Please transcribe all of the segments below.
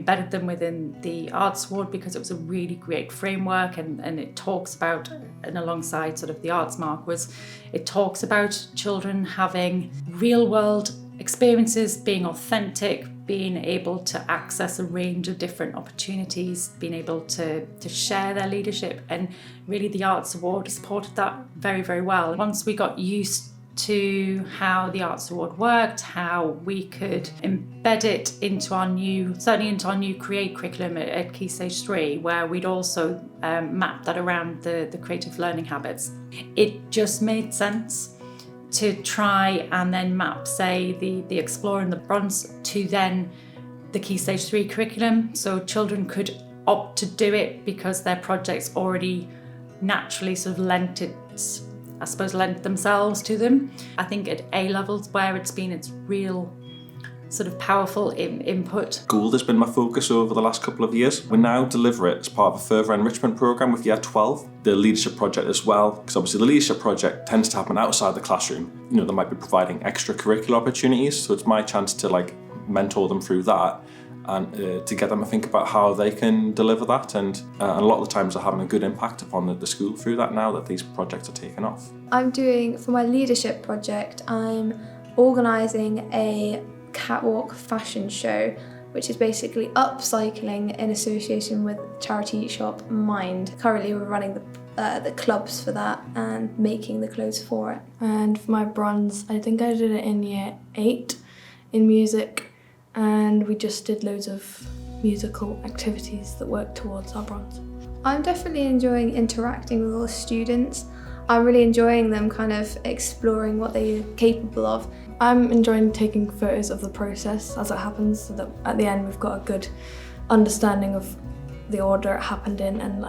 embedded them within the Arts Award because it was a really great framework, and it talks about, and alongside sort of the Arts Mark, it talks about children having real world experiences, being authentic, being able to access a range of different opportunities, being able to share their leadership, and really the Arts Award supported that very, very well. Once we got used to how the Arts Award worked, how we could embed it into our new Create curriculum at Key Stage 3, where we'd also mapped that around the creative learning habits, it just made sense to try and then map, say, the Explore and the Bronze to then the Key Stage 3 curriculum, so children could opt to do it because their projects already naturally sort of lent themselves to them. I think at A levels, where it's been its real sort of powerful input. Gould has been my focus over the last couple of years. We now deliver it as part of a further enrichment programme with Year 12, the leadership project as well, because obviously the leadership project tends to happen outside the classroom. You know, they might be providing extracurricular opportunities, so it's my chance to mentor them through that and to get them to think about how they can deliver that, and a lot of the times they're having a good impact upon the school through that now that these projects are taken off. For my leadership project, I'm organising a catwalk fashion show, which is basically upcycling in association with charity shop Mind. Currently we're running the clubs for that and making the clothes for it. And for my bronze, I think I did it in Year 8 in music, and we just did loads of musical activities that work towards our bronze. I'm definitely enjoying interacting with all the students. I'm really enjoying them kind of exploring what they're capable of. I'm enjoying taking photos of the process as it happens, so that at the end we've got a good understanding of the order it happened in and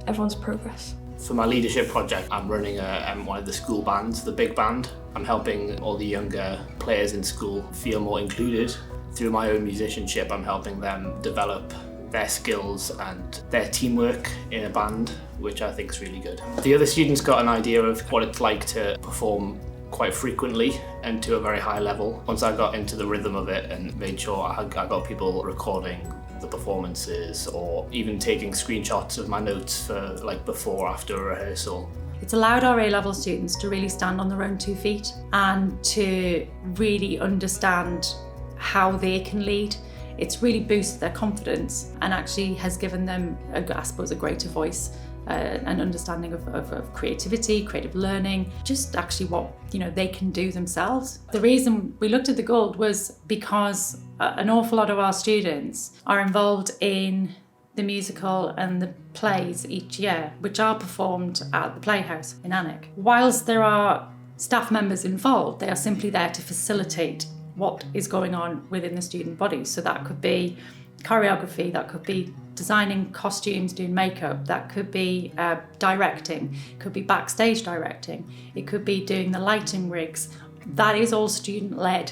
everyone's progress. For my leadership project, I'm running one of the school bands, the big band. I'm helping all the younger players in school feel more included. Through my own musicianship, I'm helping them develop their skills and their teamwork in a band, which I think is really good. The other students got an idea of what it's like to perform quite frequently and to a very high level. Once I got into the rhythm of it and made sure I got people recording the performances or even taking screenshots of my notes for before, after a rehearsal. It's allowed our A-level students to really stand on their own 2 feet and to really understand how they can lead. It's really boosted their confidence and actually has given them, a greater voice, an understanding of creativity, creative learning, just actually what they can do themselves. The reason we looked at the Gould was because an awful lot of our students are involved in the musical and the plays each year, which are performed at the Playhouse in Alnwick. Whilst there are staff members involved, they are simply there to facilitate what is going on within the student body. So that could be choreography, that could be designing costumes, doing makeup, that could be directing, it could be backstage directing, it could be doing the lighting rigs. That is all student-led.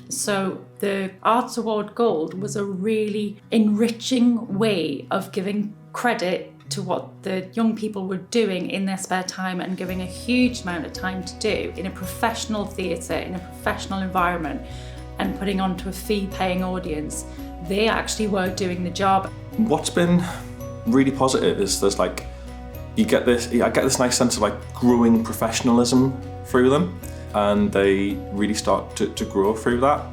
So the Arts Award Gould was a really enriching way of giving credit to what the young people were doing in their spare time and giving a huge amount of time to do in a professional theatre, in a professional environment, and putting onto a fee-paying audience. They actually were doing the job. What's been really positive is I get this nice sense of growing professionalism through them, and they really start to grow through that.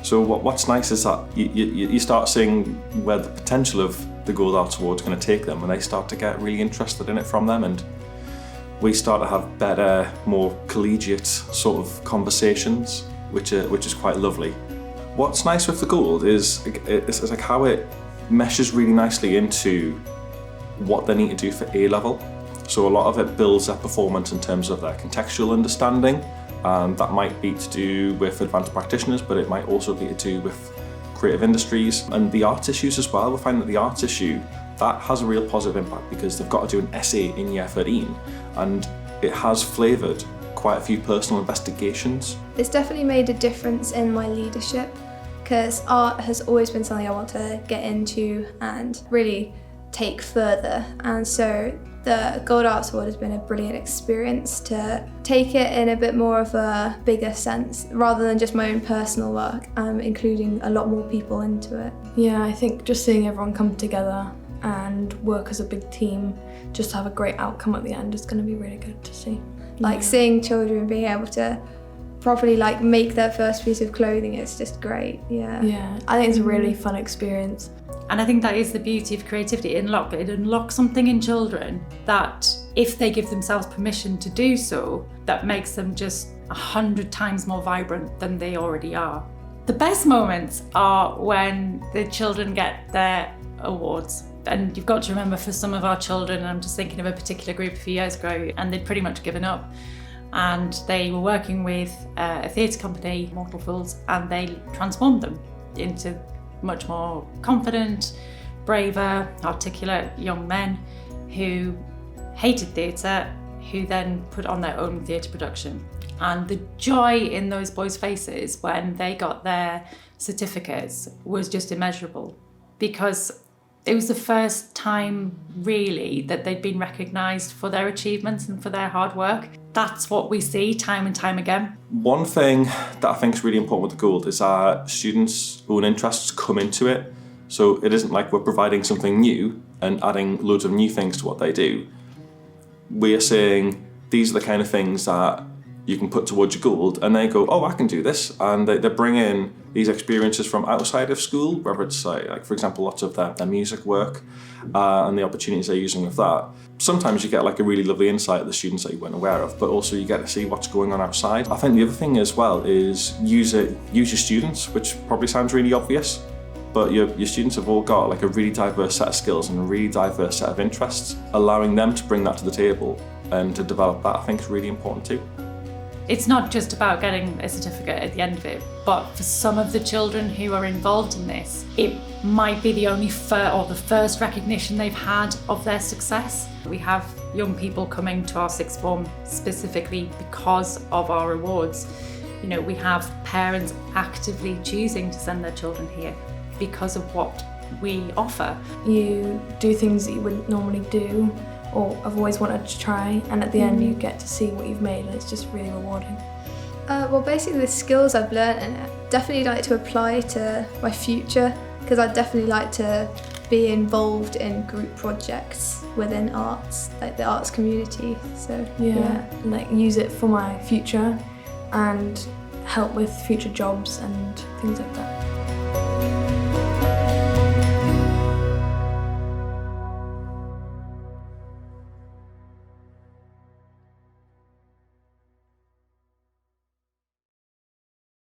So what's nice is that you start seeing where the potential of the Gould Arts Award is going to take them, and they start to get really interested in it from them, and we start to have better, more collegiate sort of conversations, which is quite lovely. What's nice with the Gould is how it meshes really nicely into what they need to do for A-level. So a lot of it builds their performance in terms of their contextual understanding, and that might be to do with advanced practitioners, but it might also be to do with creative industries and the arts issues as well. We find that the arts issue, that has a real positive impact because they've got to do an essay in Year 13, and it has flavoured quite a few personal investigations. It's definitely made a difference in my leadership because art has always been something I want to get into and really take further, and so The Gold Arts Award has been a brilliant experience to take it in a bit more of a bigger sense, rather than just my own personal work, including a lot more people into it. Yeah, I think just seeing everyone come together and work as a big team, just to have a great outcome at the end, is going to be really good to see. Like seeing children being able to properly like make their first piece of clothing, it's just great. Yeah, I think it's a really fun experience. And I think that is the beauty of creativity. It unlocks something in children that, if they give themselves permission to do so, that makes them just 100 times more vibrant than they already are. The best moments are when the children get their awards. And you've got to remember, for some of our children, and I'm just thinking of a particular group a few years ago, and they'd pretty much given up. And they were working with a theatre company, Mortal Fools, and they transformed them into much more confident, braver, articulate young men who hated theatre, who then put on their own theatre production. And the joy in those boys' faces when they got their certificates was just immeasurable, because it was the first time really that they'd been recognised for their achievements and for their hard work. That's what we see time and time again. One thing that I think is really important with the Gold is our students' own interests come into it. So it isn't like we're providing something new and adding loads of new things to what they do. We are saying these are the kind of things that you can put towards your Gold, and they go, oh, I can do this. And they bring in these experiences from outside of school, whether it's like for example, lots of their music work and the opportunities they're using with that. Sometimes you get like a really lovely insight of the students that you weren't aware of, but also you get to see what's going on outside. I think the other thing as well is use your students, which probably sounds really obvious, but your students have all got like a really diverse set of skills and a really diverse set of interests. Allowing them to bring that to the table and to develop that, I think, is really important too. It's not just about getting a certificate at the end of it, but for some of the children who are involved in this, it might be the only the first recognition they've had of their success. We have young people coming to our sixth form specifically because of our awards. You know, we have parents actively choosing to send their children here because of what we offer. You do things that you wouldn't normally do, or I've always wanted to try, and at the end you get to see what you've made, and it's just really rewarding. Well, basically the skills I've learnt, and definitely like to apply to my future, because I'd definitely like to be involved in group projects within arts, like the arts community. So yeah, like use it for my future and help with future jobs and things like that.